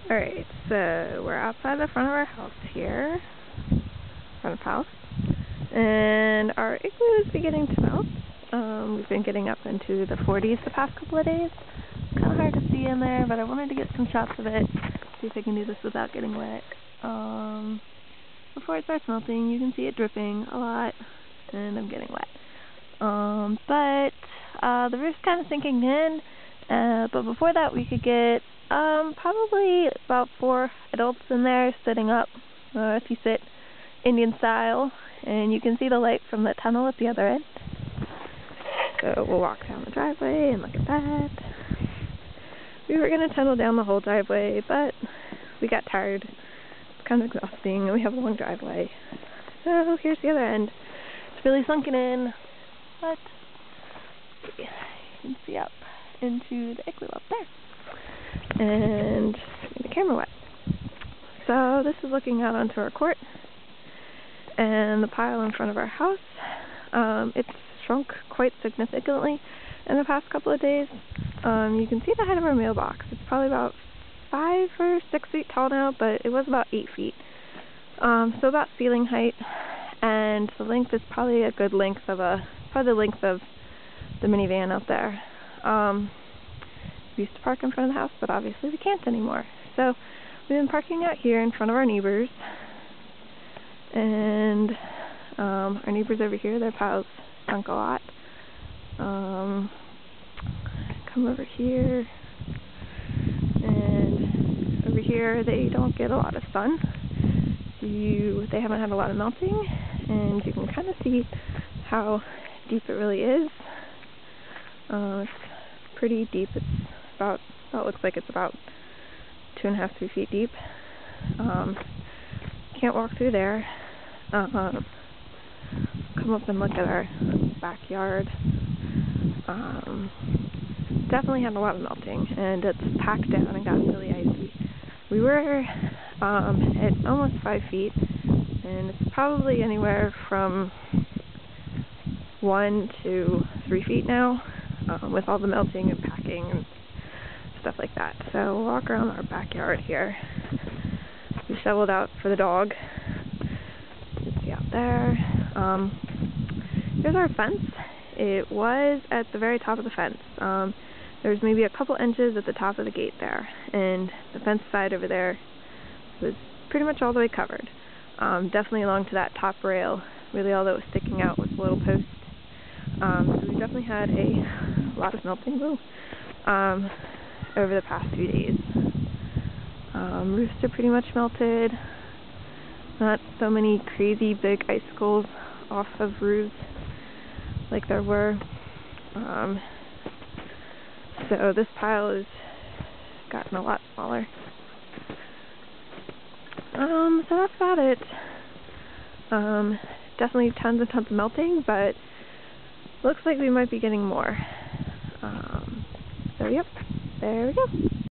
Alright, so we're outside the front of our house here, front of house, and our igloo is beginning to melt. We've been getting up into the 40s the past couple of days. It's kind of hard to see in there, but I wanted to get some shots of it, see if I can do this without getting wet. Before it starts melting, you can see it dripping a lot, and I'm getting wet. The roof's kind of sinking in, but before that we could get probably about 4 adults in there sitting up, if you sit Indian style, and you can see the light from the tunnel at the other end. So we'll walk down the driveway and look at that. We were going to tunnel down the whole driveway, but we got tired. It's kind of exhausting, and we have a long driveway. So here's the other end. It's really sunken in, but you can see up into the igloo up there. And the camera wet. So this is looking out onto our court and the pile in front of our house. It's shrunk quite significantly in the past couple of days. You can see the height of our mailbox. It's probably about 5 or 6 feet tall now, but it was about 8 feet. So about ceiling height, and the length is probably a good length of probably the length of the minivan out there. We used to park in front of the house, but obviously we can't anymore. So we've been parking out here in front of our neighbors, and our neighbors over here, their piles sunk a lot. Come over here, and over here they don't get a lot of sun. They haven't had a lot of melting, and you can kind of see how deep it really is. It's pretty deep. It's about, well, it looks like it's about 2.5 to 3 feet deep. Can't walk through there. Come up and look at our backyard. Definitely had a lot of melting, and it's packed down and got really icy. We were at almost 5 feet, and it's probably anywhere from 1 to 3 feet now, with all the melting and packing and stuff like that. So we'll walk around our backyard here. We shoveled out for the dog. You can see out there. Here's our fence. It was at the very top of the fence. There's maybe a couple inches at the top of the gate there, and the fence side over there was pretty much all the way covered. Definitely along to that top rail. Really all that was sticking out was a little post. So we definitely had a lot of melting over the past few days. Roofs are pretty much melted. Not so many crazy big icicles off of roofs like there were. So this pile has gotten a lot smaller. So that's about it. Definitely tons and tons of melting, but looks like we might be getting more. So yep, there we go.